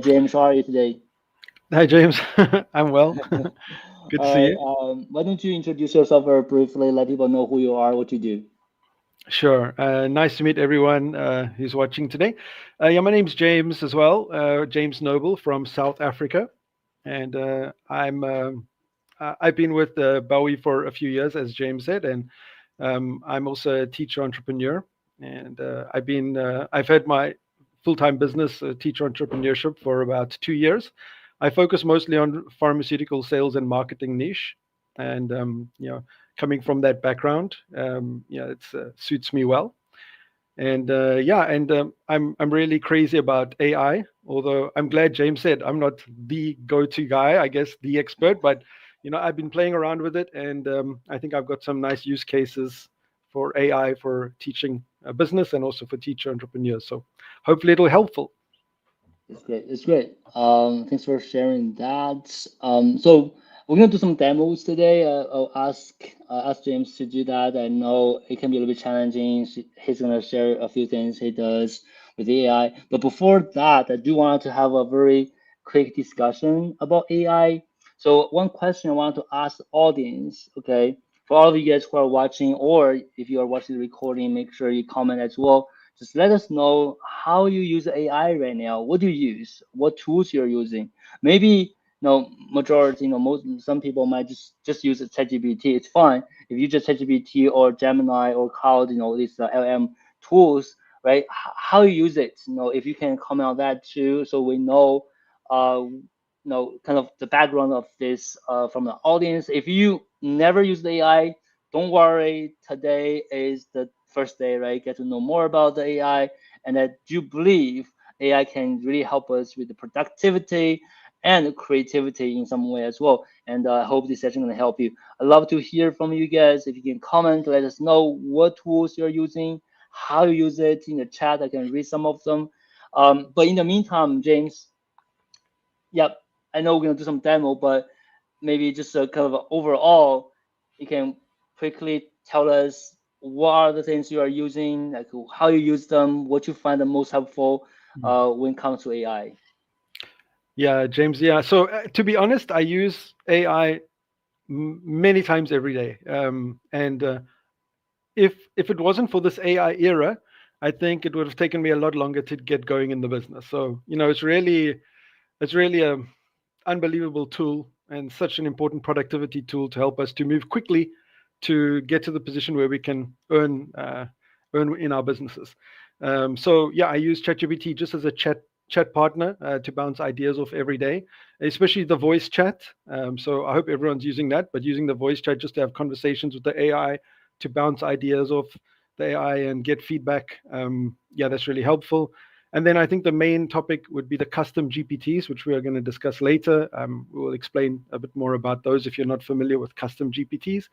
James, how are you today? Hi, James. I'm well. Good to All see right. you. Why don't you introduce yourself very briefly, let people know who you are, what you do. Sure. Nice to meet everyone who's watching today. Yeah, my name's James as well. James Noble from South Africa, and I've been with Bowie for a few years, as James said, and I'm also a teacher entrepreneur. And I've had my full-time business, teacher entrepreneurship, for about 2 years. I focus mostly on pharmaceutical sales and marketing niche, and coming from that background, it suits me well. And I'm really crazy about AI. Although I'm glad James said I'm not the go-to guy, I guess the expert, but I've been playing around with it, and I think I've got some nice use cases for AI for teaching business and also for teacher entrepreneurs. So hopefully it'll helpful. It's great. It's great. Thanks for sharing that. So we're gonna do some demos today. I'll ask James to do that. I know it can be a little bit challenging. He's gonna share a few things he does with AI. But before that, I do want to have a very quick discussion about AI. So one question I want to ask the audience, okay, for all of you guys who are watching, or if you are watching the recording, make sure you comment as well. Just let us know how you use AI right now. What do you use? What tools you're using? Maybe majority, most some people might just use ChatGPT. It's fine if you just ChatGPT or Gemini or Cloud, these LM tools, right? How you use it? If you can comment on that too, so we know, kind of the background of this from the audience. If you never use the AI, don't worry. Today is the first day, right? Get to know more about the AI, and I do believe AI can really help us with the productivity and creativity in some way as well. And I hope this session can help you. I love to hear from you guys. If you can comment, let us know what tools you're using, how you use it in the chat. I can read some of them. But in the meantime, James, yep, I know we're gonna do some demo, but maybe just a kind of overall, you can quickly tell us what are the things you are using, like how you use them, what you find the most helpful when it comes to AI. Yeah, James. Yeah. So to be honest, I use AI many times every day, and if it wasn't for this AI era, I think it would have taken me a lot longer to get going in the business. So it's really a unbelievable tool and such an important productivity tool to help us to move quickly to get to the position where we can earn in our businesses. So yeah, I use ChatGPT just as a chat partner to bounce ideas off every day, especially the voice chat. So I hope everyone's using that, but using the voice chat just to have conversations with the AI to bounce ideas off the AI and get feedback. Yeah, that's really helpful. And then I think the main topic would be the custom GPTs, which we are going to discuss later. We will explain a bit more about those if you're not familiar with custom GPTs.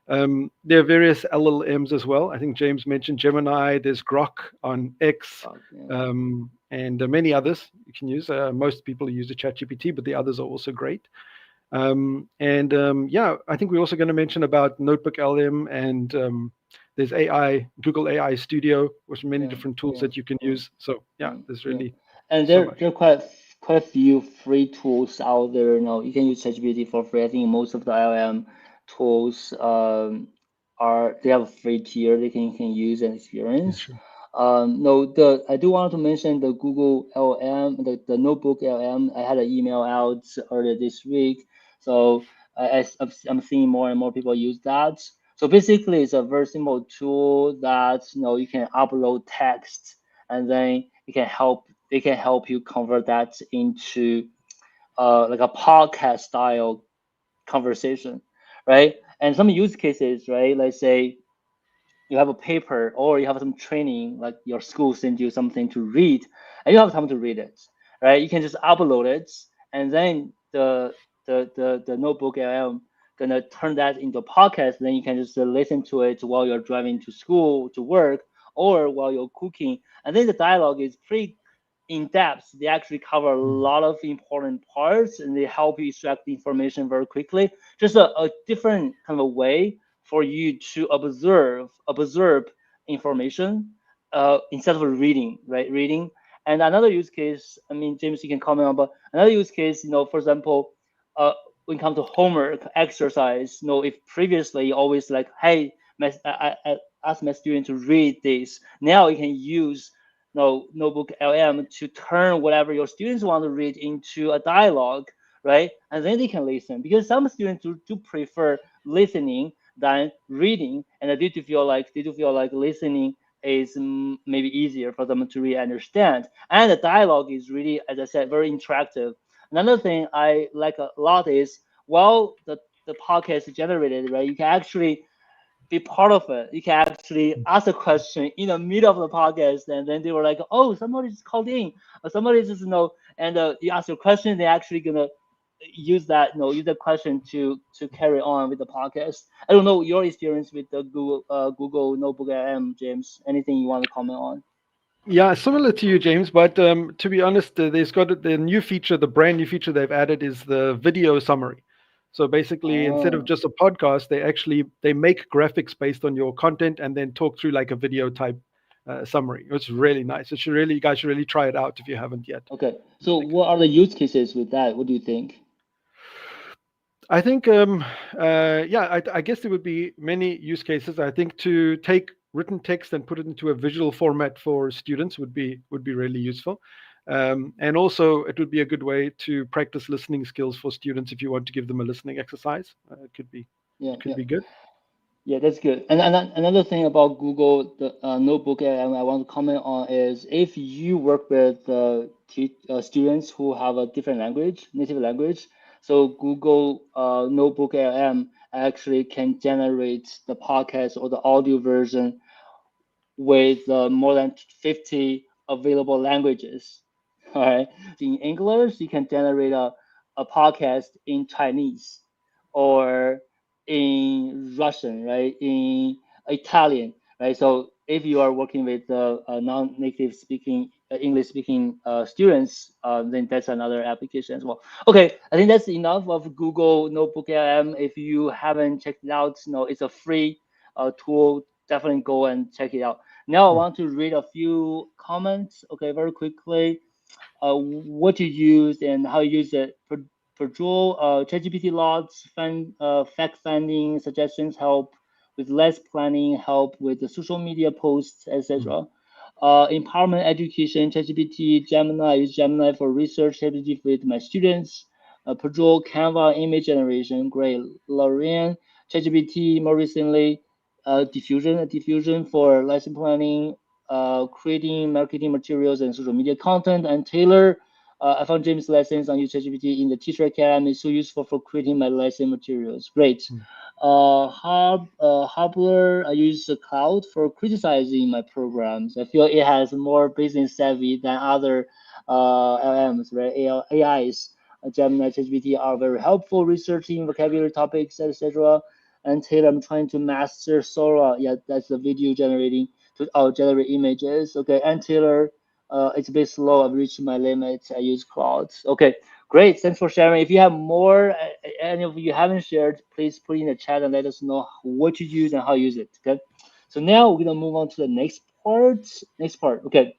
There are various LLMs as well. I think James mentioned Gemini. There's Grok on X, Yeah. and many others you can use. Most people use the ChatGPT, but the others are also great. Yeah, I think we're also going to mention about Notebook LM, and there's AI, Google AI Studio, with many Yeah, different tools yeah, that you can yeah, use. So yeah, yeah, there's yeah. really And so there much. are quite a few free tools out there. You can use ChatGPT for free. I think most of the LM tools they have a free tier they can use and Yeah, experience. sure. No, the I do want to mention the Google LM, the Notebook LM. I had an email out earlier this week, so I'm seeing more and more people use that. So basically, it's a very simple tool that you can upload text, and then they can help you convert that into like a podcast style conversation, right? And some use cases, right? Let's say you have a paper or you have some training, like your school sends you something to read, and you have time to read it, right? You can just upload it, and then the notebook LM gonna turn that into a podcast. Then you can just listen to it while you're driving to school, to work, or while you're cooking. And then the dialogue is pretty in depth. They actually cover a Mm. lot of important parts, and they help you extract the information very quickly. Just a different kind of a way for you to observe information instead of reading, right? Reading. And another use case, I mean, James, you can comment on, but another use case, for example, uh, when it comes to homework, exercise, if previously you always like, hey, I ask my student to read this. Now you can use Notebook LM to turn whatever your students want to read into a dialogue, right? And then they can listen because some students do prefer listening than reading, and they do feel like listening is maybe easier for them to really understand. And the dialogue is really, as I said, very interactive. Another thing I like a lot is while the podcast is generated, right? You can actually be part of it. You can actually ask a question in the middle of the podcast, and then they were like, "Oh, somebody just called in, or somebody just and you ask your question, they're actually gonna use that question to carry on with the podcast. I don't know your experience with the Google Notebook LM, James. Anything you want to comment on? Yeah, similar to you, James. But to be honest, there's got the new feature, the brand new feature they've added is the video summary. So basically, instead of Oh, just a podcast, they make graphics based on your content and then talk through like a video type summary. It's really nice. You guys should really try it out if you haven't yet. okay. It's So really good. what are the use cases with that? What do you think? I think, yeah, I guess there would be many use cases. I think to take written text and put it into a visual format for students would be really useful, and also it would be a good way to practice listening skills for students if you want to give them a listening exercise. Yeah, It could yeah. be good. Yeah, that's good. And another thing about Google the Notebook I want to comment on is if you work with students who have a different language, native language, so Google Notebook LM actually can generate the podcast or the audio version with more than 50 available languages. All right. In English, you can generate a podcast in Chinese or in Russian, right? In Italian, right? So if you are working with non-native speaking, English speaking students, then that's another application as well. Okay, I think that's enough of Google Notebook LM. If you haven't checked it out, it's a free tool. Definitely go and check it out. Now I Mm, want to read a few comments, okay, very quickly. What you use and how you use it. For Joel, ChatGPT logs, fact finding, suggestions help with less planning, help with the social media posts, mm, etc. Empowerment education, ChatGPT, Gemini, I use Gemini for research, ChatGPT with my students. Patrol, Canva, image generation, great. Lorian, ChatGPT, more recently, diffusion for lesson planning, creating marketing materials and social media content. And Taylor, I found James' lessons on ChatGPT in the Teacher Academy so useful for creating my lesson materials. Great. mm, Harbler, I use the cloud for criticizing my programs. I feel it has more business savvy than other LMs, right? AIs. Gemini, ChatGPT are very helpful researching vocabulary topics, etc. And Taylor, I'm trying to master Sora. Yeah, that's the video generating to generate images. Okay, and Taylor, it's a bit slow. I've reached my limit. I use clouds. Okay, great. Thanks for sharing. If you have more, any of you haven't shared, please put in the chat and let us know what you use and how you use it. Okay. So now we're gonna move on to the next part. Next part. Okay,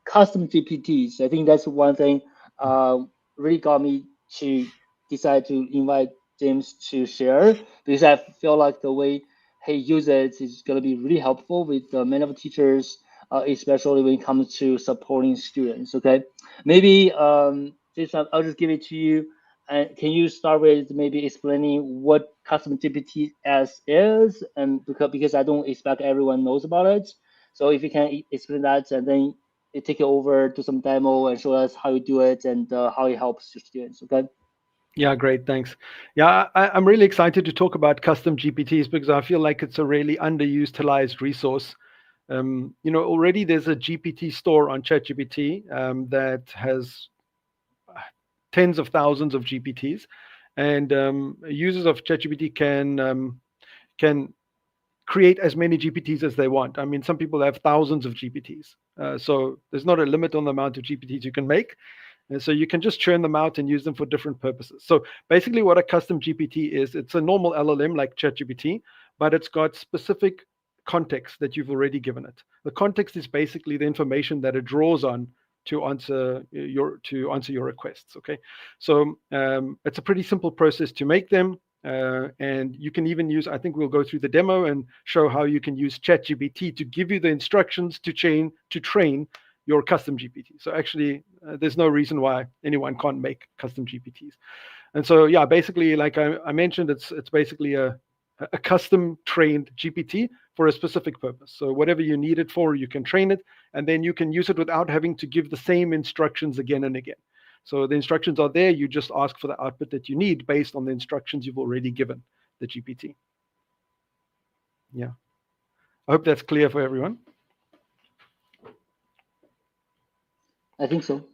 custom GPTs. I think that's one thing mm. really got me to decide to invite James to share because I feel like the way he uses it is going to be really helpful with many of the teachers, especially when it comes to supporting students. Okay, maybe James, I'll just give it to you. And can you start with maybe explaining what custom GPT as is, and because I don't expect everyone knows about it. So if you can explain that, and then you take it over to some demo and show us how you do it and how it helps your students. Okay. Yeah, great. Thanks. Yeah, I'm really excited to talk about custom GPTs because I feel like it's a really underutilized resource. Already there's a GPT store on ChatGPT that has tens of thousands of GPTs, and users of ChatGPT can create as many GPTs as they want. I mean, some people have thousands of GPTs, so there's not a limit on the amount of GPTs you can make. And so you can just churn them out and use them for different purposes. So basically, what a custom GPT is, it's a normal LLM like ChatGPT, but it's got specific context that you've already given it. The context is basically the information that it draws on to answer your requests. Okay, so it's a pretty simple process to make them. And you can even use, I think we'll go through the demo and show how you can use ChatGPT to give you the instructions to train your custom GPT. So actually, there's no reason why anyone can't make custom GPTs. And so, yeah, basically, like I mentioned, it's basically a custom trained GPT for a specific purpose. So whatever you need it for, you can train it, and then you can use it without having to give the same instructions again and again. So the instructions are there. You just ask for the output that you need based on the instructions you've already given the GPT. Yeah. I hope that's clear for everyone. I think so.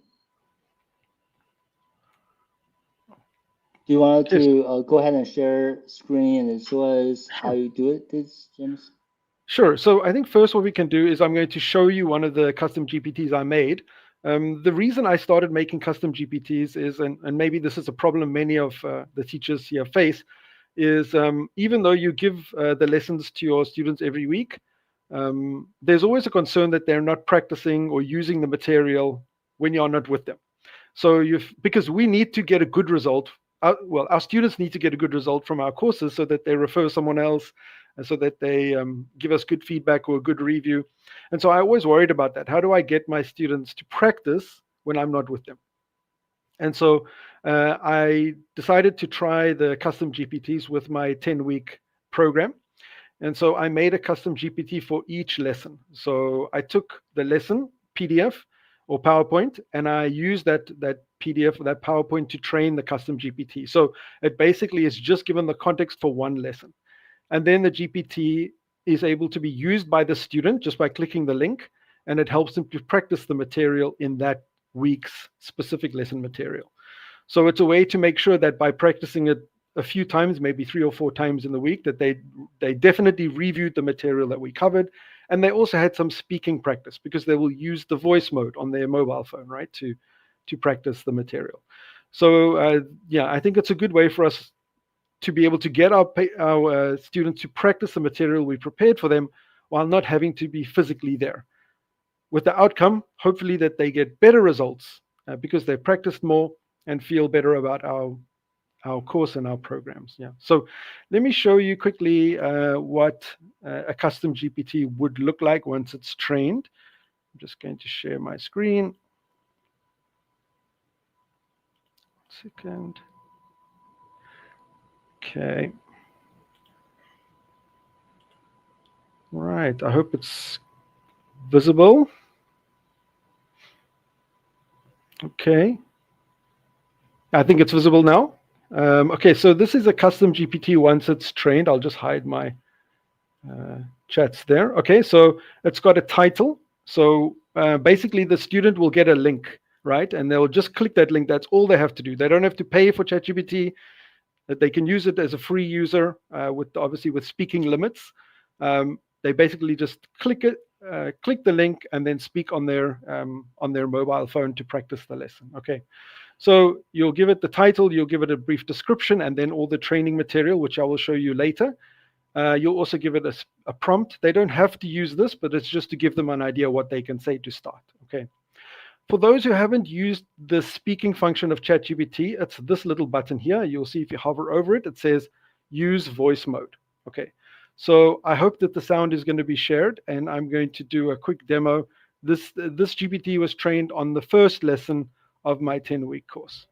Do you want to go ahead and share screen and show us how you do it, this, James? Sure. So I think first what we can do is I'm going to show you one of the custom GPTs I made. The reason I started making custom GPTs is, and maybe this is a problem many of the teachers here face, is even though you give the lessons to your students every week, there's always a concern that they're not practicing or using the material when you're not with them. So because we need to get a good result, our students need to get a good result from our courses so that they refer someone else, and so that they give us good feedback or a good review. And so I always worried about that. How do I get my students to practice when I'm not with them? And so I decided to try the custom GPTs with my 10-week program. And so I made a custom GPT for each lesson. So I took the lesson PDF or PowerPoint, and I used that PDF or that PowerPoint to train the custom GPT. So it basically is just given the context for one lesson. And then the GPT is able to be used by the student just by clicking the link, and it helps them to practice the material in that week's specific lesson material. So it's a way to make sure that by practicing it a few times, maybe 3 or 4 times in the week, that they definitely reviewed the material that we covered. And they also had some speaking practice because they will use the voice mode on their mobile phone, right, to practice the material. So yeah, I think it's a good way for us to be able to get our students to practice the material we prepared for them while not having to be physically there. With the outcome, hopefully, that they get better results because they practiced more and feel better about our course and our programs. Yeah. So let me show you quickly what a custom GPT would look like once it's trained. I'm just going to share my screen. 1 second. Okay. Right. I hope it's visible. Okay. I think it's visible now. Okay, so this is a custom GPT once it's trained. I'll just hide my chats there. Okay, so it's got a title. So basically the student will get a link, right? And they'll just click that link. That's all they have to do. They don't have to pay for ChatGPT. That they can use it as a free user with obviously with speaking limits. They basically just click it, click the link, and then speak on their mobile phone to practice the lesson. Okay. So you'll give it the title, you'll give it a brief description, and then all the training material, which I will show you later. You'll also give it a prompt. They don't have to use this, but it's just to give them an idea what they can say to start. Okay. For those who haven't used the speaking function of ChatGPT, it's this little button here. You'll see if you hover over it, it says use voice mode. Okay. So I hope that the sound is going to be shared, and I'm going to do a quick demo. This GPT was trained on the first lesson of my 10-week course.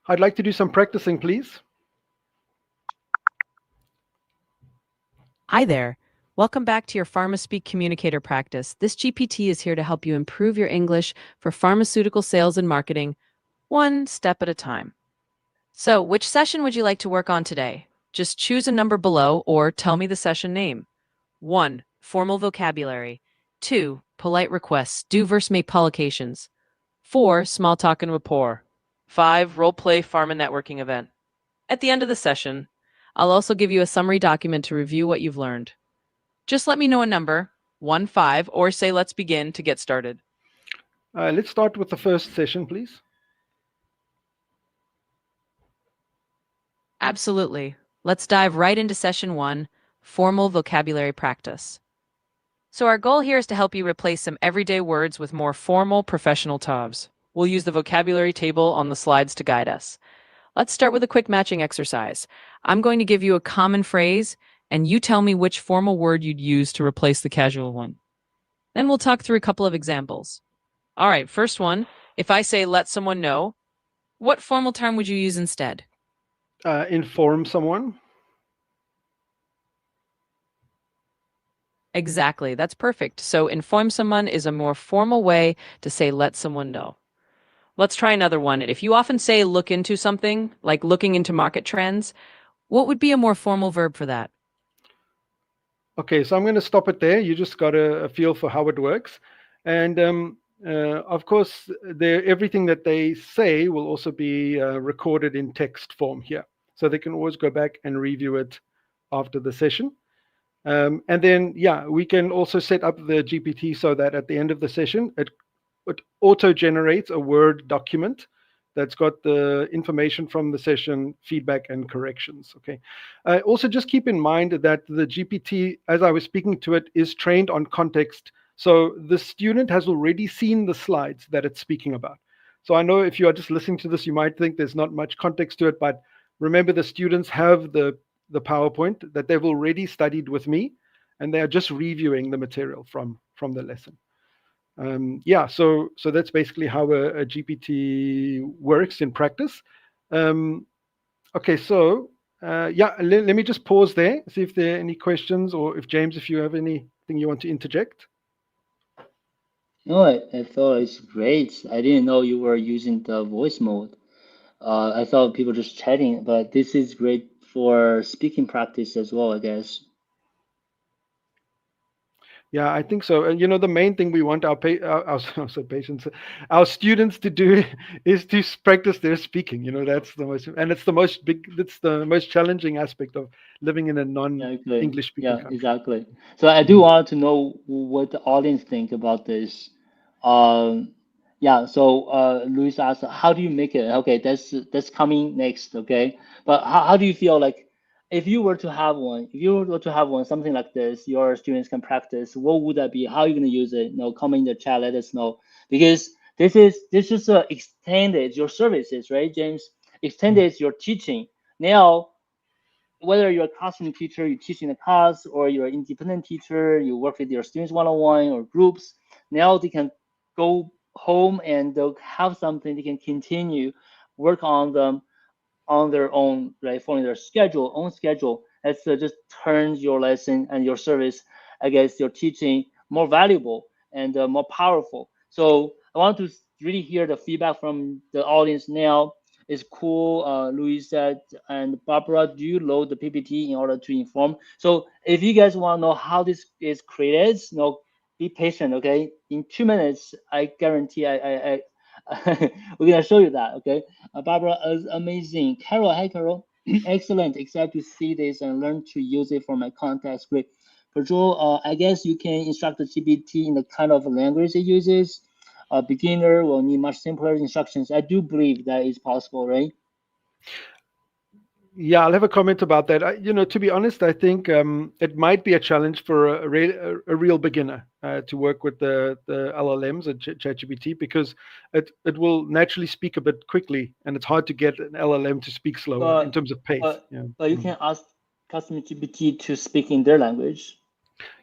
I'd like to do some practicing, please. Hi there. Welcome back to your PharmaSpeak communicator practice. This GPT is here to help you improve your English for pharmaceutical sales and marketing, one step at a time. So, which session would you like to work on today? Just choose a number below or tell me the session name. 1. Formal vocabulary. 2. Polite requests, do versus make publications. 4. Small talk and rapport. 5. Role-play pharma networking event. At the end of the session, I'll also give you a summary document to review what you've learned. Just let me know a number, 1, 5, or say let's begin to get started. Let's start with the first session, please. Absolutely. Let's dive right into session 1, formal vocabulary practice. So our goal here is to help you replace some everyday words with more formal professional terms. We'll use the vocabulary table on the slides to guide us. Let's start with a quick matching exercise. I'm going to give you a common phrase, and you tell me which formal word you'd use to replace the casual one. Then we'll talk through a couple of examples. All right, first one. If I say let someone know, what formal term would you use instead? Inform someone. Exactly, that's perfect. So inform someone is a more formal way to say let someone know. Let's try another one. If you often say look into something, like looking into market trends, what would be a more formal verb for that? Okay, so I'm going to stop it there. You just got a feel for how it works. And of course, everything that they say will also be recorded in text form here. So they can always go back and review it after the session. And then, yeah, we can also set up the GPT so that at the end of the session, it auto generates a Word document that's got the information from the session, feedback, and corrections. Okay. Also, just keep in mind that the GPT, as I was speaking to it, is trained on context. So the student has already seen the slides that it's speaking about. So I know if you are just listening to this, you might think there's not much context to it, but remember the students have the PowerPoint that they've already studied with me, and they are just reviewing the material from the lesson. Yeah, so that's basically how a GPT works in practice. Okay, so yeah, let me just pause there, see if there are any questions, or if James, if you have anything you want to interject. No, I thought it's great. I didn't know you were using the voice mode. I thought people just chatting, but this is great for speaking practice as well, I guess. Yeah, I think so. And the main thing we want so patients, our students to do is to practice their speaking. That's the most, and it's the most challenging aspect of living in a Yeah, okay. non-English speaking Yeah, country. exactly. So I do Mhm. want to know what the audience think about this. Um, yeah, so Luis asked, how do you make it? Okay, that's coming next, okay? But how do you feel like if you were to have one, if you were to have one, something like this, your students can practice, what would that be? How are you going to use it? Comment in the chat, let us know. Because this is extended your services, right, James? Mm. Extended your teaching. Now whether you're a classroom teacher, you teach in a class, or you're an independent teacher, you work with your students one-on-one or groups, now they can go home and they'll have something they can continue work on them on their own, right, following their own schedule. That's just turns your lesson and your service against your teaching more valuable and more powerful. So I want to really hear the feedback from the audience now. It's cool, Louis said, and Barbara, do you load the PPT in order to inform? So if you guys want to know how this is created, be patient, okay? In 2 minutes, I guarantee we're gonna show you that, okay? Barbara is amazing. Carol, hi Carol. Excellent. Excited to see this and learn to use it for my context. Great. For Joel, I guess you can instruct the GPT in the kind of language it uses. A beginner will need much simpler instructions. I do believe that is possible, right? Yeah, I'll have a comment about that. To be honest, I think it might be a challenge for a real beginner to work with the LLMs at ChatGPT, because it will naturally speak a bit quickly, and it's hard to get an LLM to speak slower in But terms of pace. but Yeah. but you Mm. can ask Custom GPT to speak in their language.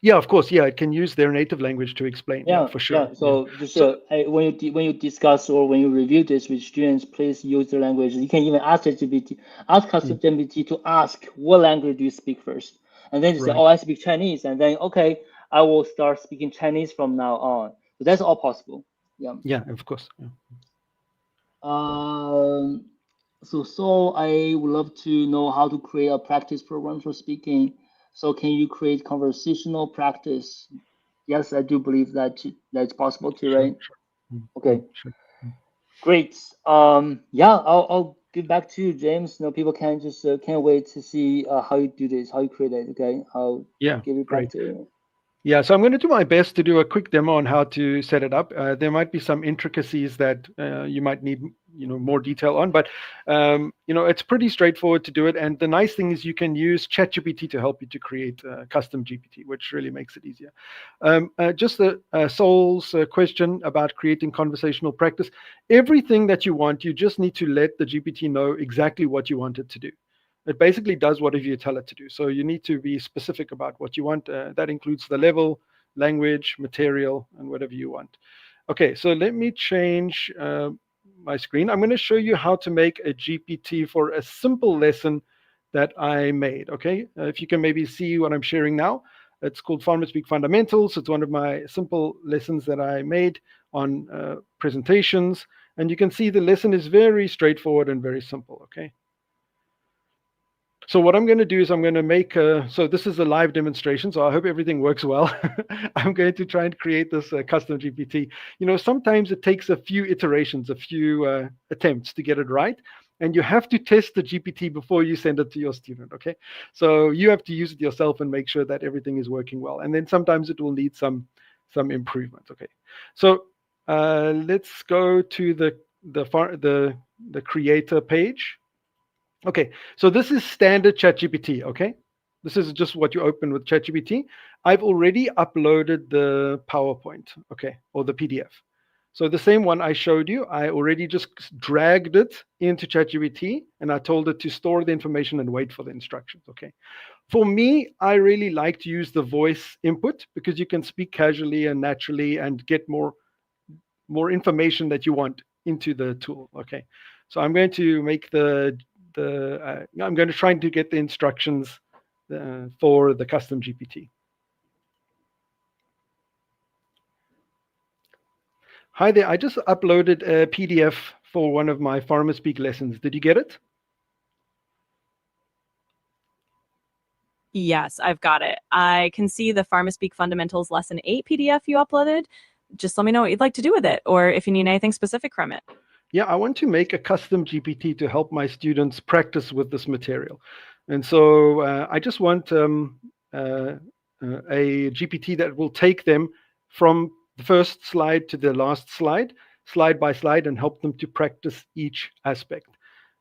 Yeah, of course. Yeah, it can use their native language to explain. Yeah, Yeah, for sure. yeah. Yeah. So just So when you discuss or when you review this with students, please use the language. You can even ask ChatGPT, ask Custom mm, GPT to ask what language do you speak first, and then you say, oh, right. I speak Chinese, and then okay, I will start speaking Chinese from now on. So that's all possible. Yeah. Yeah, of course. Yeah. Um. So I would love to know how to create a practice program for speaking. So can you create conversational practice? Yes, I do believe that that's possible too, Sure. right? Sure. Okay, Sure. great. Yeah, I'll give back to you, James. People can't wait to see how you do this, how you create it. Okay, I'll Yeah. give it back Great. to you. Yeah, so I'm going to do my best to do a quick demo on how to set it up. There might be some intricacies that you might need, more detail on, but it's pretty straightforward to do it. And the nice thing is you can use ChatGPT to help you to create custom GPT, which really makes it easier. Just a Sol's question about creating conversational practice. Everything that you want, you just need to let the GPT know exactly what you want it to do. It basically does whatever you tell it to do. So you need to be specific about what you want. That includes the level, language, material, and whatever you want. Okay, so let me change my screen. I'm going to show you how to make a GPT for a simple lesson that I made. Okay, if you can maybe see what I'm sharing now. It's called Farmer Speak Fundamentals. It's one of my simple lessons that I made on presentations. And you can see the lesson is very straightforward and very simple. Okay. So what I'm going to do is I'm going to make so this is a live demonstration, so I hope everything works well. I'm going to try and create this custom GPT. Sometimes it takes a few iterations, a few attempts to get it right. And you have to test the GPT before you send it to your student, okay? So you have to use it yourself and make sure that everything is working well. And then sometimes it will need some improvements, okay? So let's go to the creator page. Okay, so this is standard ChatGPT, okay? This is just what you open with ChatGPT. I've already uploaded the PowerPoint, okay, or the PDF. So the same one I showed you, I already just dragged it into ChatGPT and I told it to store the information and wait for the instructions, okay? For me, I really like to use the voice input because you can speak casually and naturally and get more information that you want into the tool, okay? So I'm going to make I'm going to try to get the instructions for the custom GPT. Hi there, I just uploaded a PDF for one of my Farmer Speak lessons. Did you get it? Yes, I've got it. I can see the Pharma Speak Fundamentals Lesson 8 PDF you uploaded. Just let me know what you'd like to do with it, or if you need anything specific from it. Yeah, I want to make a custom GPT to help my students practice with this material. And so I just want a GPT that will take them from the first slide to the last slide, slide by slide, and help them to practice each aspect.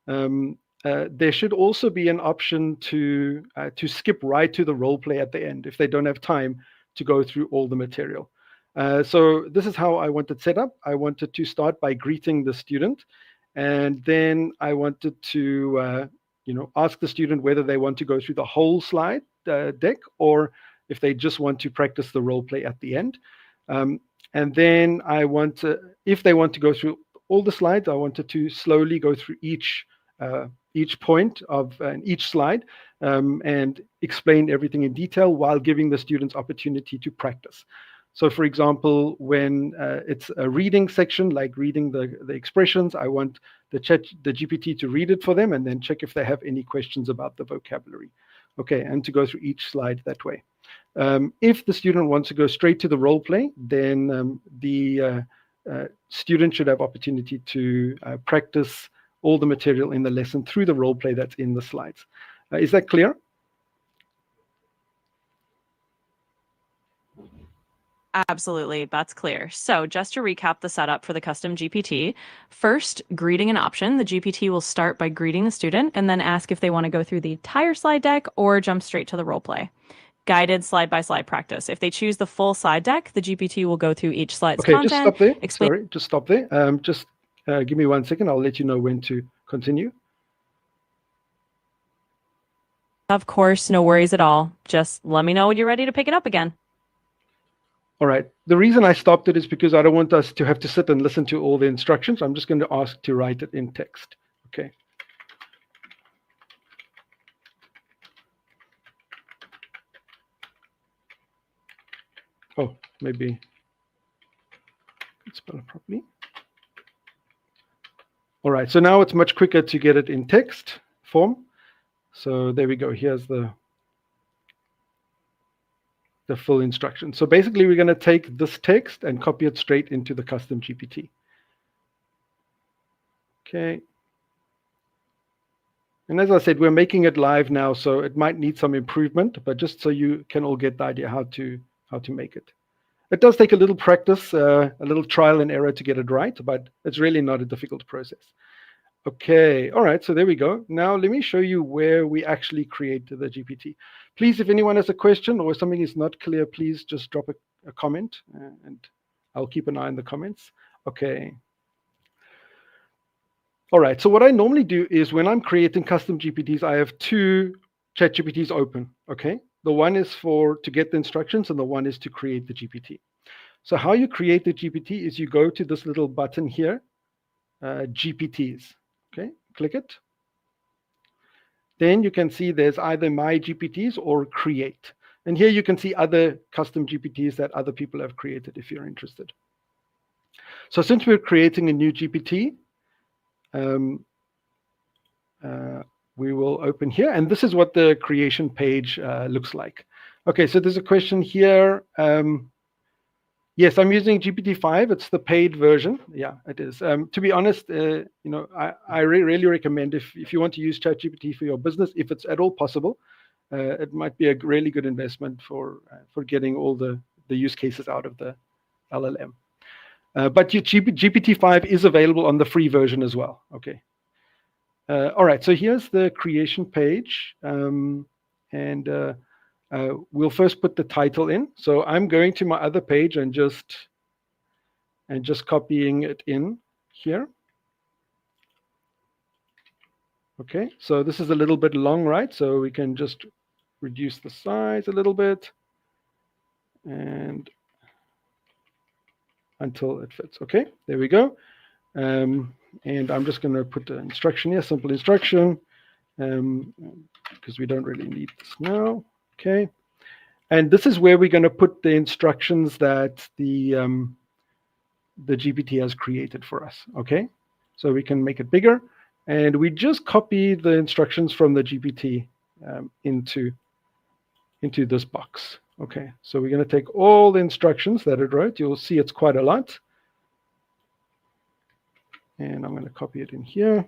There should also be an option to skip right to the role play at the end if they don't have time to go through all the material. So this is how I wanted set up. I wanted to start by greeting the student, and then I wanted to ask the student whether they want to go through the whole slide deck or if they just want to practice the role play at the end. And then if they want to go through all the slides, I wanted to slowly go through each point of each slide and explain everything in detail while giving the students opportunity to practice. So for example, when it's a reading section, like reading the expressions, I want the GPT to read it for them and then check if they have any questions about the vocabulary. Okay, and to go through each slide that way. If the student wants to go straight to the role play, then the student should have opportunity to practice all the material in the lesson through the role play that's in the slides. Is that clear? Absolutely, that's clear. So just to recap the setup for the custom GPT, first, greeting an option. The GPT will start by greeting the student and then ask if they want to go through the entire slide deck or jump straight to the role play. Guided slide-by-slide practice. If they choose the full slide deck, the GPT will go through each slide's content. Just stop there. Sorry, just stop there. Just give me 1 second. I'll let you know when to continue. Of course, no worries at all. Just let me know when you're ready to pick it up again. All right. The reason I stopped it is because I don't want us to have to sit and listen to all the instructions. I'm just going to ask to write it in text. Okay. Oh, maybe spell it properly. All right. So now it's much quicker to get it in text form. So there we go. Here's the full instruction. So basically, we're going to take this text and copy it straight into the custom GPT. Okay. And as I said, we're making it live now, so it might need some improvement, but just so you can all get the idea how to to make it. It does take a little practice, a little trial and error to get it right, but it's really not a difficult process. Okay, all right, so there we go. Now let me show you where we actually create the GPT. Please, if anyone has a question or something is not clear, please just drop a comment and I'll keep an eye on the comments. Okay. All right, so what I normally do is when I'm creating custom GPTs, I have two chat GPTs open, okay? The one is to get the instructions and the one is to create the GPT. So how you create the GPT is you go to this little button here, GPTs, okay? Click it. Then you can see there's either My GPTs or Create. And here you can see other custom GPTs that other people have created if you're interested. So since we're creating a new GPT, we will open here, and this is what the creation page looks like. Okay, so there's a question here. Yes, I'm using GPT-5. It's the paid version. Yeah, it is. To be honest, I really recommend if you want to use ChatGPT for your business, if it's at all possible, it might be a really good investment for getting all the use cases out of the LLM. But GPT-5 is available on the free version as well. Okay. All right, so here's the creation page, and we'll first put the title in. So I'm going to my other page and just copying it in here. Okay, so this is a little bit long, right? So we can just reduce the size a little bit and until it fits. Okay, there we go. And I'm just going to put the instruction here, simple instruction, because we don't really need this now. Okay, and this is where we're going to put the instructions that the GPT has created for us. Okay, so we can make it bigger, and we just copy the instructions from the GPT into this box. Okay, so we're going to take all the instructions that it wrote. You'll see it's quite a lot. And I'm going to copy it in here.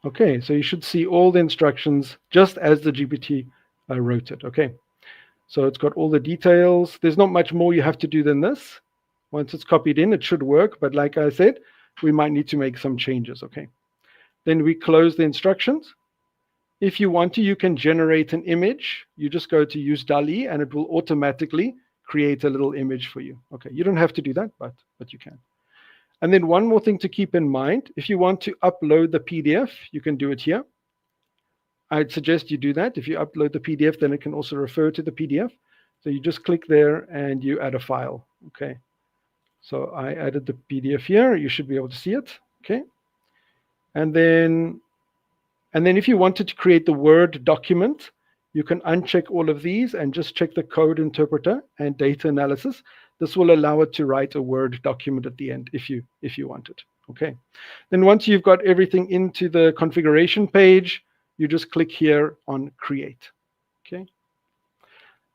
Okay, so you should see all the instructions just as the GPT wrote it. Okay, so it's got all the details. There's not much more you have to do than this. Once it's copied in, it should work. But like I said, we might need to make some changes. Okay, then we close the instructions. If you want to, you can generate an image. You just go to use DALL-E and it will automatically create a little image for you. Okay, you don't have to do that, but you can. And then one more thing to keep in mind, if you want to upload the PDF, you can do it here. I'd suggest you do that. If you upload the PDF, then it can also refer to the PDF. So you just click there and you add a file. Okay, so I added the PDF here. You should be able to see it. Okay, and then if you wanted to create the Word document, you can uncheck all of these and just check the code interpreter and data analysis. This will allow it to write a Word document at the end if you want it. Okay. Then once you've got everything into the configuration page, you just click here on Create. Okay.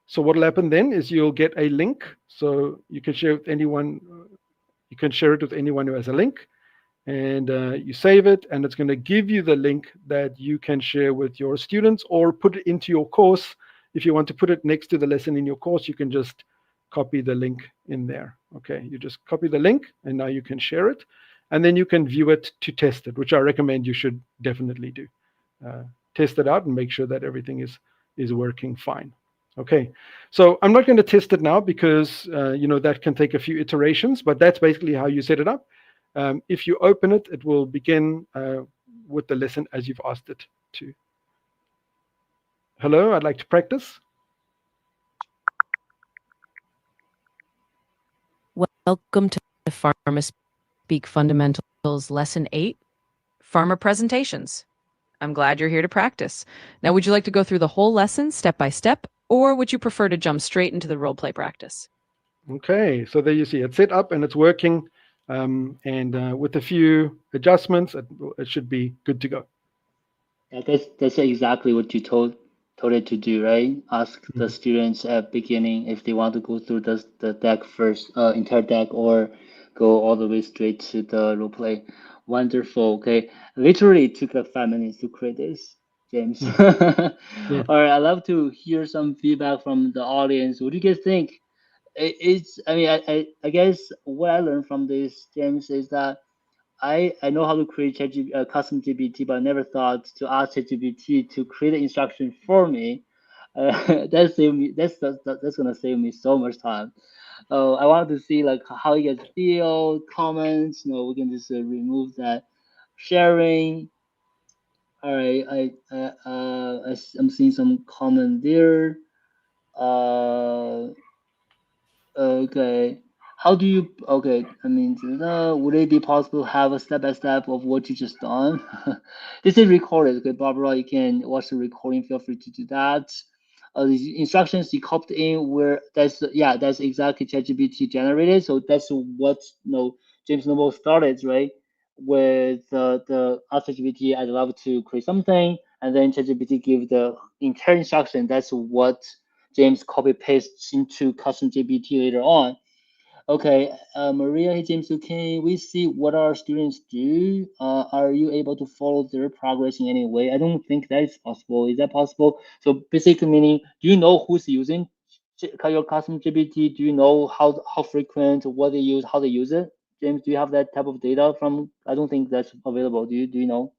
So what will happen then is you'll get a link. So you can share with anyone. You can share it with anyone who has a link. And you save it, and it's going to give you the link that you can share with your students or put it into your course. If you want to put it next to the lesson in your course, you can just copy the link in there. Okay, you just copy the link, and now you can share it. And then you can view it to test it, which I recommend you should definitely do. Test it out and make sure that everything is working fine. Okay, so I'm not going to test it now because that can take a few iterations, but that's basically how you set it up. If you open it, it will begin with the lesson as you've asked it to. Hello, I'd like to practice. Welcome to Pharma Speak Fundamentals Lesson 8, Pharma Presentations. I'm glad you're here to practice. Now, would you like to go through the whole lesson step by step, or would you prefer to jump straight into the role play practice? Okay, so there you see it's set up and it's working. And with a few adjustments, it should be good to go. Yeah, that's exactly what you told it to do, right? Ask the students at beginning if they want to go through the deck first, entire deck, or go all the way straight to the role play. Wonderful. Okay, literally it took 5 minutes to create this. James. Mm. All Yeah. right, I'd love to hear some feedback from the audience. What do you guys think? It's, I mean, I guess what I learned from this, James, is that I know how to create custom GPT, but I never thought to ask ChatGPT to create an instruction for me. That save me. That's gonna save me so much time. I wanted to see like how you guys feel, comments. We can just remove that sharing. All right, I'm seeing some comment there. Uh, Okay. How do you, okay, I mean, would it be possible to have a step by step of what you just done? This is recorded. Okay, Barbara, you can watch the recording. Feel free to do that. The instructions you copied in where yeah, that's exactly ChatGPT generated. So that's what, James Noble started, right? With the Ask ChatGPT, I'd love to create something, and then ChatGPT give the entire instruction. That's what James copy pastes into custom GPT later on. Okay, Maria, hey James, so can we see what our students do? Are you able to follow their progress in any way? I don't think that is possible. Is that possible? So basically meaning, do you know who's using your custom GPT? Do you know how frequent, what they use, how they use it? James, do you have that type of data from? I don't think that's available. Do you know?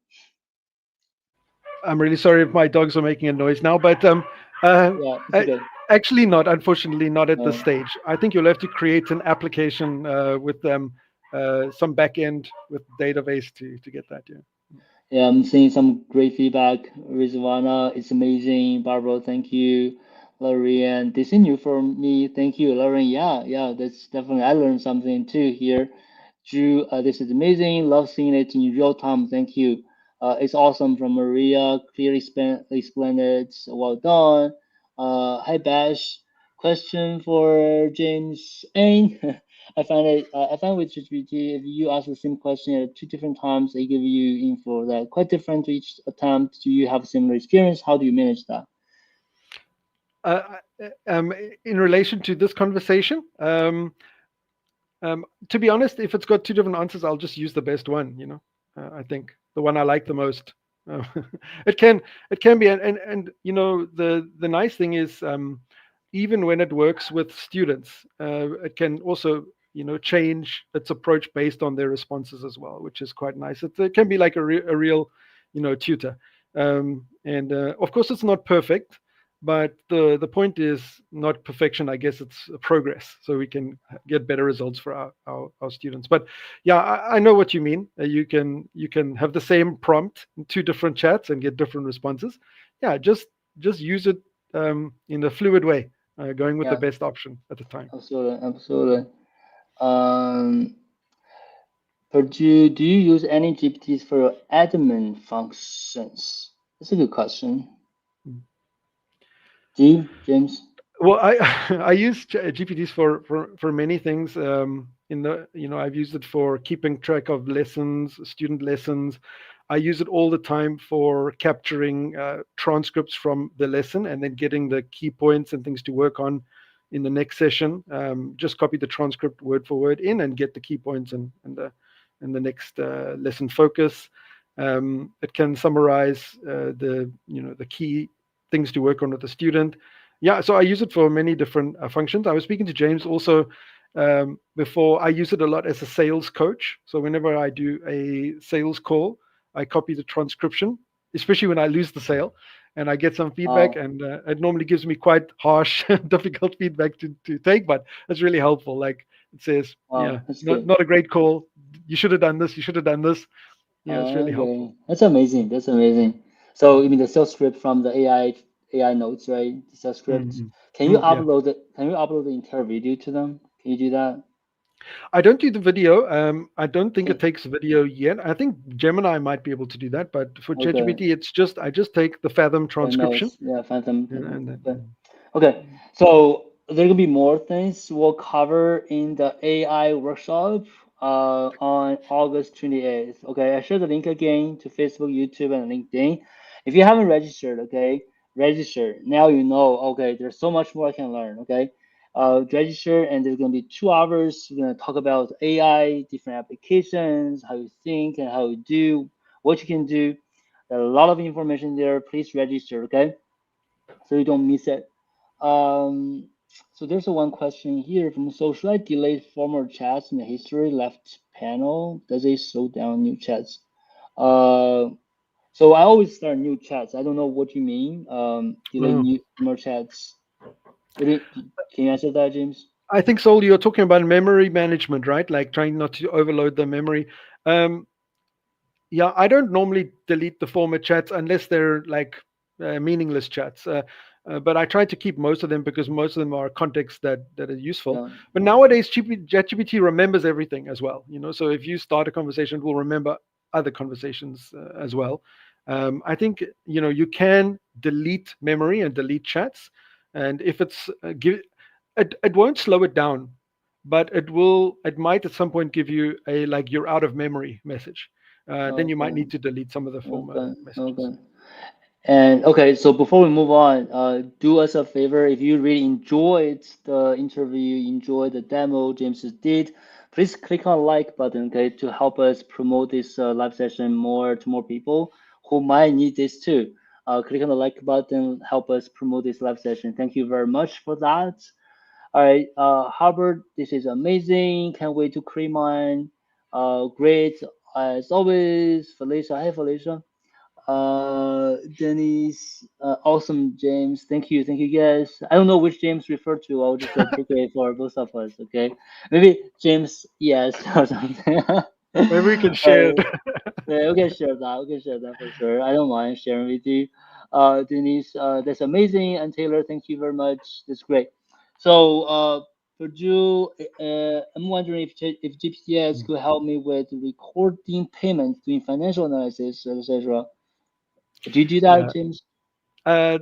I'm really sorry if my dogs are making a noise now, but uh, Yeah, it's I, okay. actually not. Unfortunately, not at this No. stage. I think you'll have to create an application with some backend with database to get that. Yeah. Yeah, I'm seeing some great feedback. Rizwana, it's amazing. Barbara, thank you. Lorian, this is new for me. Thank you, Lorian. Yeah, that's definitely, I learned something too here. Drew, this is amazing. Love seeing it in real time. Thank you. It's awesome from Maria. Clearly explained it. Well done. Hi, Bash. Question for James Ain. I find with ChatGPT, if you ask the same question at two different times, they give you info that quite different to each attempt. Do you have a similar experience? How do you manage that? Uh, in relation to this conversation, to be honest, if it's got two different answers, I'll just use the best one. I think the one I like the most. Uh, it can it can be, and the nice thing is, even when it works with students, it can also change its approach based on their responses as well, which is quite nice. It can be like a real tutor, and of course it's not perfect, but the point is not perfection. I guess it's progress, so we can get better results for our students. But yeah, I know what you mean. You can have the same prompt in two different chats and get different responses. Yeah, just use it in a fluid way, going with the Yeah, best option at the time. absolutely, absolutely. Um, do you use any GPTs for your admin functions? That's a good question. Mm. Do you, James? Well, I I use GPTs for many things. In the I've used it for keeping track of lessons, student lessons. I use it all the time for capturing transcripts from the lesson and then getting the key points and things to work on in the next session. Just copy the transcript word for word in and get the key points and the next lesson focus. It can summarize the key things to work on with the student. Yeah, so I use it for many different functions. I was speaking to James also before. I use it a lot as a sales coach. So whenever I do a sales call, I copy the transcription, especially when I lose the sale, and I get some feedback. Wow, And it normally gives me quite harsh, difficult feedback to take, but it's really helpful. Like it says, yeah, wow, that's good. not a great call. You should have done this. You should have done this. Yeah, it's really Okay, helpful. that's amazing. That's amazing. So you mean the sales script from the AI notes, right? The sales script. Mm, yeah. Can you upload the entire video to them? Can you do that? I don't do the video. I don't think it Okay. takes video yet. I think Gemini might be able to do that, but for Okay. ChatGPT, it's just I just take the Fathom The transcription notes. Yeah, Phantom. Phantom. and then. Okay. Okay. So there will be more things we'll cover in the AI workshop on August 28th. Okay. I share the link again to Facebook, YouTube, and LinkedIn. If you haven't registered, okay, register. Now you know, okay, there's so much more I can learn. Okay. Register, and there's going to be 2 hours. We're going to talk about AI, different applications, how you think and how you do, what you can do. There are a lot of information there. Please register, okay? So you don't miss it. Um, so there's a one question here from, so should I delete former chats in the history left panel? Does it slow down new chats? Uh, so I always start new chats. I don't know what you mean. Delete Oh. new former chats. What do can you answer that, James? I think, Sol, you're talking about memory management, right? Like trying not to overload the memory. Um, Yeah, I don't normally delete the former chats unless they're like meaningless chats. But I try to keep most of them because most of them are context that are useful. Yeah. But nowadays, ChatGPT remembers everything as well. So if you start a conversation, it will remember other conversations as well. I think you can delete memory and delete chats, and if it's it won't slow it down, but it might at some point give you a like you're out of memory message. Then you might Okay. need to delete some of the former Okay. messages. Okay. And okay, so before we move on, do us a favor. If you really enjoyed the interview, enjoyed the demo James did, please click on like button, okay, to help us promote this live session more to more people who might need this too. Click on the like button, help us promote this live session. Thank you very much for that. All right, Harvard, this is amazing. Can't wait to create mine. Great as always, Felicia. Hey, Felicia. Dennis, awesome, James. Thank you, guys. I don't know which James referred to. I'll just take it for both of us. Okay, maybe James, yes, or something. Maybe we can share it. Uh, yeah, we can share that. We can share that for sure. I don't mind sharing with you. Denise, that's amazing. And Taylor, thank you very much. That's great. So, for you, I'm wondering if GPS could help me with recording payments, doing financial analysis, etc. Do you do that, Yeah. James? Uh,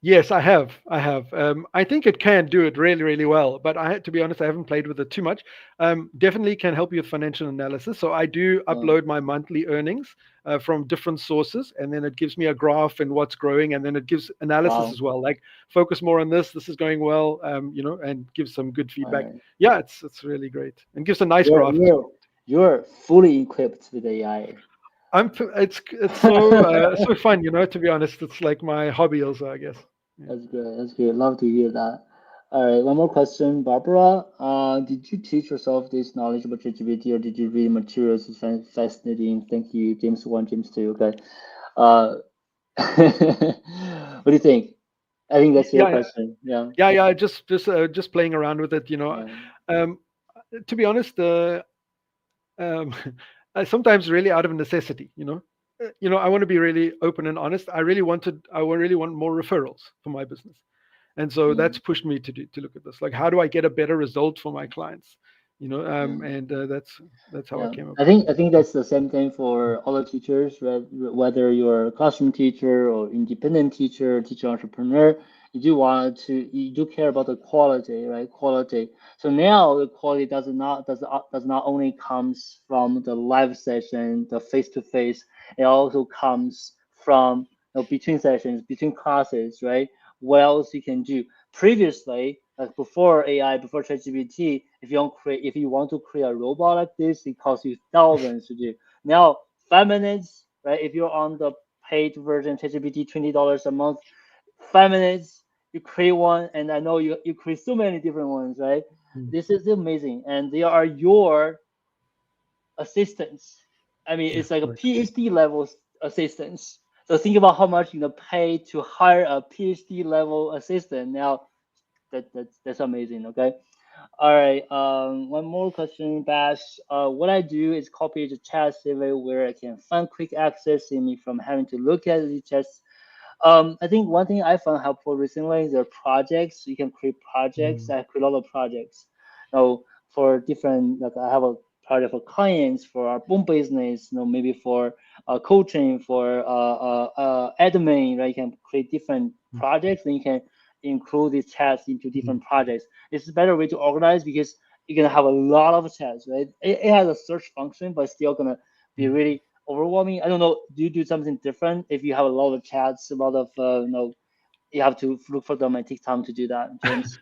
Yes, I have. I have. I think it can do it really, really well. But to be honest, I haven't played with it too much. Definitely can help you with financial analysis. So I do Oh, upload my monthly earnings from different sources, and then it gives me a graph and what's growing, and then it gives analysis wow. as well. Like focus more on this. This is going well. And gives some good All feedback. right. Yeah, it's really great, and gives a nice You're graph as you're well. you're fully equipped with AI. It's so fun. To be honest, it's like my hobby also, I guess. Yeah. That's good. That's good. Love to hear that. All right, one more question, Barbara. Did you teach yourself this knowledge about ChatGPT, or did you read materials? It's fascinating. Thank you, James one, James two. Okay. Uh, what do you think? I think that's your Yeah, question. Yeah. yeah. Just playing around with it. Yeah. Um, to be honest, um, sometimes really out of necessity. I want to be really open and honest. I really want more referrals for my business, and so Mm, that's pushed me to look at this. Like, how do I get a better result for my clients? yeah. And that's how I Yeah, came I about think it. I think that's the same thing for all the teachers, whether you're a classroom teacher or independent teacher, teacher entrepreneur. You do care about the quality, right? Quality. So now the quality does not only comes from the live session, the face to face. It also comes from between sessions, between classes, right? What else you can do? Previously, like before AI, before ChatGPT, if you want to create a robot like this, it costs you thousands to do. Now, 5 minutes, right? If you're on the paid version, ChatGPT, $20 a month, 5 minutes, you create one, and I know you create so many different ones, right? Mm. This is amazing, and they are your assistants. I mean, Yeah, it's like a correct. PhD level assistants. So think about how much pay to hire a PhD level assistant. Now that's amazing. Okay. All right. One more question, Bash. What I do is copy the chat survey where I can find quick access in me from having to look at the chats. I think one thing I found helpful recently is the projects. You can create projects. Mm, I create a lot of projects. Now, for different, like I have a project for clients, for our own business, maybe for coaching, for admin, right? You can create different mm, projects, and you can include these chats into mm, different projects. It's a better way to organize because you're gonna have a lot of chats, right? It has a search function, but still gonna be mm. really overwhelming. I don't know. Do you do something different if you have a lot of chats, a lot of you have to look for them and take time to do that, James?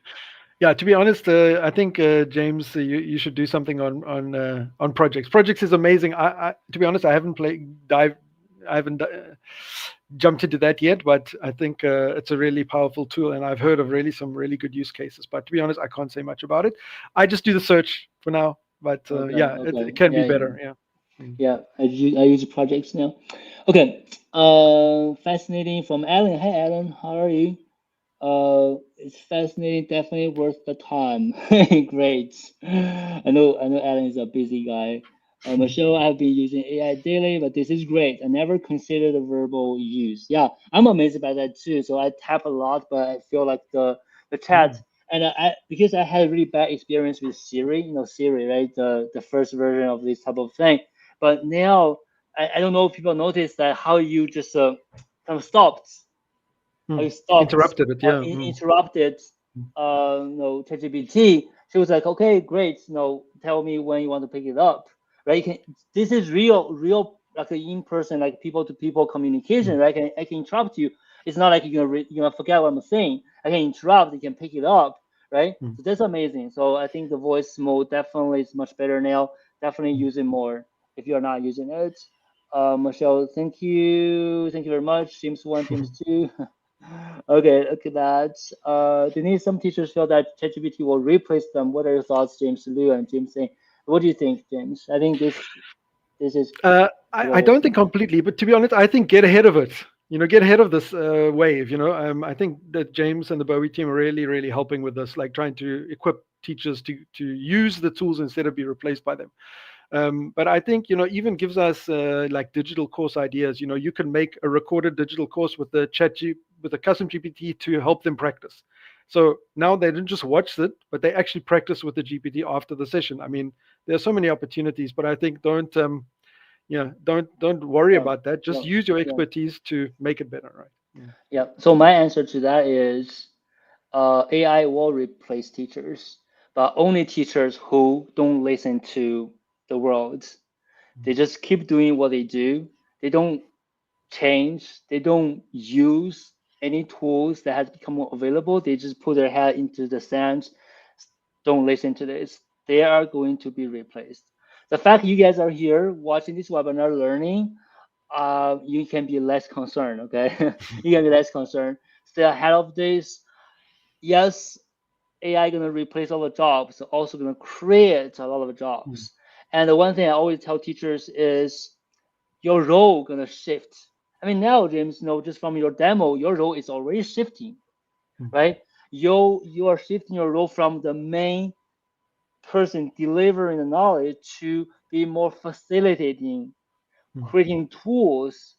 Yeah, to be honest, I think James, you should do something on projects. Projects is amazing. To be honest, I haven't played dive. I haven't jumped into that yet, but I think it's a really powerful tool, and I've heard of really some really good use cases. But to be honest, I can't say much about it. I just do the search for now, but Okay, yeah, okay, it can be yeah, better. Yeah. Mm. yeah. I use projects now. Okay. Fascinating from Alan. Hi, Alan. How are you? It's fascinating, definitely worth the time. Great. I know Alan is a busy guy. Michelle, I've been using AI daily, but this is great. I never considered the verbal use. Yeah, I'm amazed by that too. So I tap a lot, but I feel like the chat Mm. and I because I had a really bad experience with Siri, Siri, right? The first version of this type of thing. But now I don't know if people notice that how you just kind of stopped I Mm. stopped Interrupted it. Yeah. interrupted ChatGPT. She was like, okay, great, tell me when you want to pick it up. Right? This is real like an in-person, like people to people communication, Mm. right? I can interrupt you. It's not like you're gonna forget what I'm saying. I can interrupt, you can pick it up, right? Mm. So that's amazing. So I think the voice mode definitely is much better now. Definitely Mm. use it more if you're not using it. Michelle, thank you very much. James one, James two. Okay, look at that. Denise, some teachers feel that ChatGPT will replace them. What are your thoughts, James Liu and James saying? What do you think, James? I think this is I don't think completely, but to be honest, I think get ahead of it. Get ahead of this wave. I think that James and the Bowie team are really, really helping with this, like trying to equip teachers to use the tools instead of be replaced by them. But I think even gives us like digital course ideas. You can make a recorded digital course with with the custom GPT to help them practice. So now they didn't just watch it, but they actually practice with the GPT after the session. I mean, there are so many opportunities, but I think don't worry yeah, about that. Just yeah, use your yeah, expertise to make it better, right? Mm. yeah. So my answer to that is AI will replace teachers, but only teachers who don't listen to the world. They just keep doing what they do. They don't change. They don't use any tools that has become available. They just put their head into the sand. Don't listen to this. They are going to be replaced. The fact you guys are here watching this webinar, learning, you can be less concerned. Okay, you can be less concerned. Stay ahead of this. Yes, AI gonna replace all the jobs. Also gonna create a lot of Mm. jobs. And the one thing I always tell teachers is your role gonna shift. I mean, now, James, just from your demo, your role is already shifting, Mm. right? You are shifting your role from the main person delivering the knowledge to be more facilitating, Mm. creating tools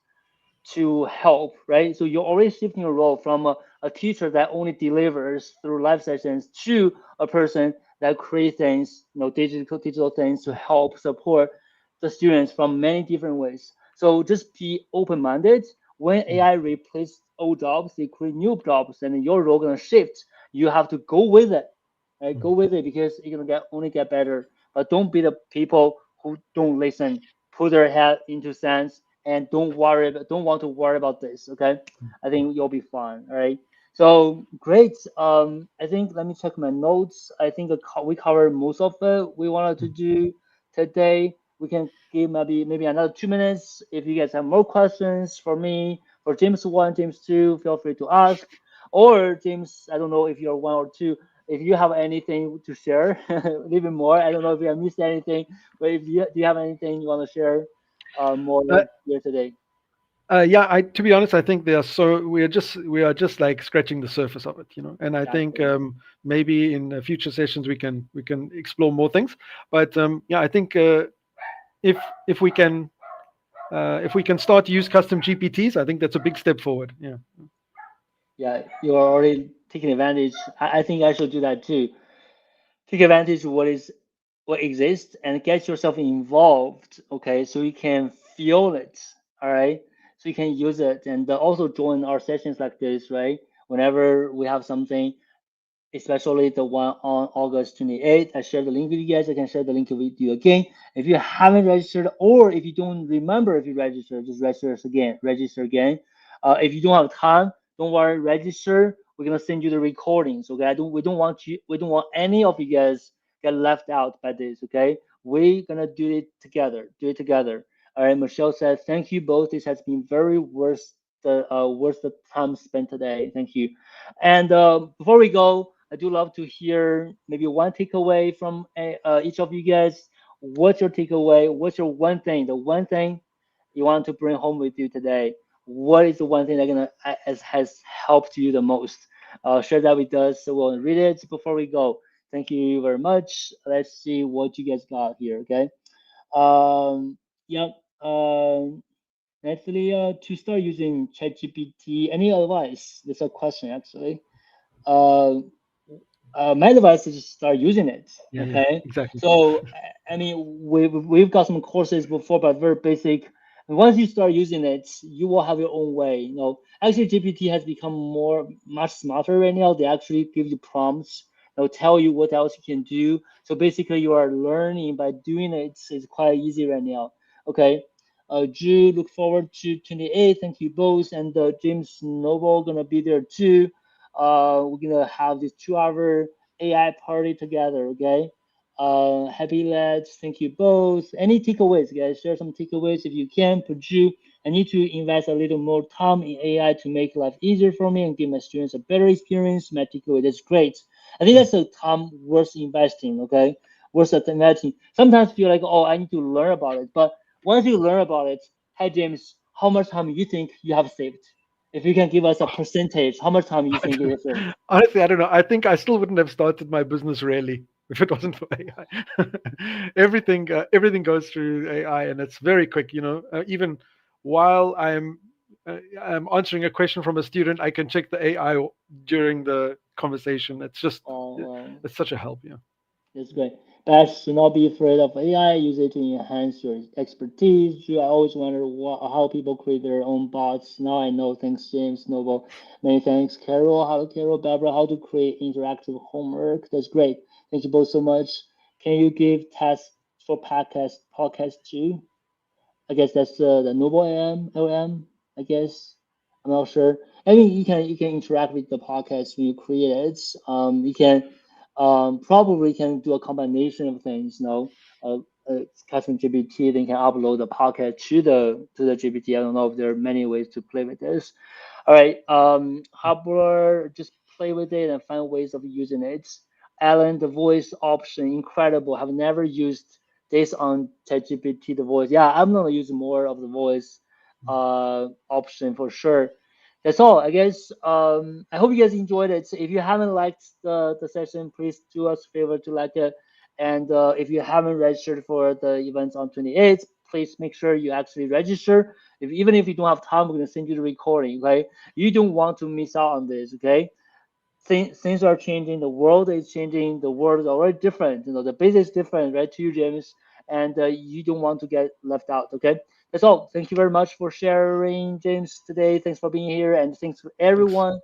to help, right? So you're already shifting your role from a teacher that only delivers through live sessions to a person that creates things, digital things to help support the students from many different ways. So just be open-minded. When Mm. AI replaces old jobs, they create new jobs, and your role gonna shift. You have to go with it, right? Go Mm. with it because it's gonna only get better. But don't be the people who don't listen, put their head into sense, and don't want to worry about this. Okay, I think you'll be fine. All right. So great. I think let me check my notes. I think we covered most of it we wanted to Mm. do today. We can give maybe another 2 minutes. If you guys have more questions for me, for James one, James two, feel free to ask. Or James, I don't know if you're one or two. If you have anything to share, even more. I don't know if I missed anything, but if you do you have anything you want to share more Uh, here today? yeah, to be honest, I think we are just like scratching the surface of it, and I think Exactly. maybe in future sessions we can explore more things. But yeah, I think if if we can if we can start to use custom GPTs, I think that's a big step forward. Yeah. Yeah, you're already taking advantage. I think I should do that too. Take advantage of what exists and get yourself involved. Okay, so you can feel it. All right, so you can use it and also join our sessions like this. Right, whenever we have something, especially the one on August 28th. I shared the link with you guys. I can share the link with you again. If you haven't registered or if you don't remember if you registered, just register again. Register again. If you don't have time, don't worry. Register. We're gonna send you the recordings. Okay. We don't want you. We don't want any of you guys get left out by this. Okay. We're gonna do it together. Do it together. All right, Michelle said, "Thank you both. This has been very worth the time spent today. Thank you." And before we go, I do love to hear maybe one takeaway from each of you guys. What's your takeaway? What's your one thing? The one thing you want to bring home with you today? What is the one thing that has helped you the most? Share that with us. So we'll read it before we go. Thank you very much. Let's see what you guys got here. Okay. Yep. Actually, to start using ChatGPT, any advice? That's a question actually. Uh, my advice is just start using it. Yeah, Okay. exactly. So I mean, we've got some courses before, but very basic. And once you start using it, you will have your own way. Actually, GPT has become much smarter right now. They actually give you prompts. They'll tell you what else you can do. So basically, you are learning by doing it. It's quite easy right now. Okay. Drew, look forward to 28. Thank you both. And James Noble gonna be there too. We're gonna have this 2 hour AI party together. Okay. Happy lads. Thank you both. Any takeaways, guys? Share some takeaways if you can. Purdue, I need to invest a little more time in AI to make life easier for me and give my students a better experience. My takeaway, that's great. I think that's a time worth investing. Okay, worth investing. Sometimes feel like, oh, I need to learn about it, but once you learn about it, hi James, how much time you think you have saved? If you can give us a percentage, how much time you think you have saved? Honestly, I don't know. I think I still wouldn't have started my business really if it wasn't for AI. Everything goes through AI, and it's very quick. Even while I'm answering a question from a student, I can check the AI during the conversation. Oh, well. It's such a help. Yeah. That's great. Bats, do not be afraid of AI. Use it to enhance your expertise. I always wonder how people create their own bots. Now I know. Thanks, James Noble. Many thanks, Carol. Hello, Carol. Barbara, how to create interactive homework. That's great. Thank you both so much. Can you give tasks for podcast too? I guess that's the Noble LM. I guess I'm not sure. I mean, you can interact with the podcast when you create it. You can probably can do a combination of things. Custom GPT. Then you can upload the podcast to the GPT. I don't know if there are many ways to play with this. All right, Harbor, just play with it and find ways of using it. Alan, the voice option, incredible. Have never used this on ChatGPT, the voice. Yeah, I'm gonna use more of the voice option for sure. That's all, I guess. I hope you guys enjoyed it. So if you haven't liked the session, please do us a favor to like it. And if you haven't registered for the events on 28th, please make sure you actually register. Even if you don't have time, we're gonna send you the recording. Okay, you don't want to miss out on this. Okay, things are changing. The world is changing. The world is already different. The business is different, right? To you, James, and you don't want to get left out. Okay, that's all. Thank you very much for sharing, James, today. Thanks for being here, and thanks for Thanks. everyone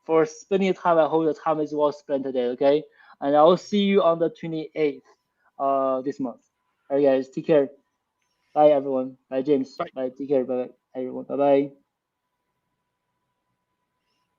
for spending time. I hope the time is well spent today. Okay, and I will see you on the 28th this month. All right, guys, take care. Bye, everyone. Bye, James. Bye. Bye. Take care. Bye, bye, everyone. Bye, bye.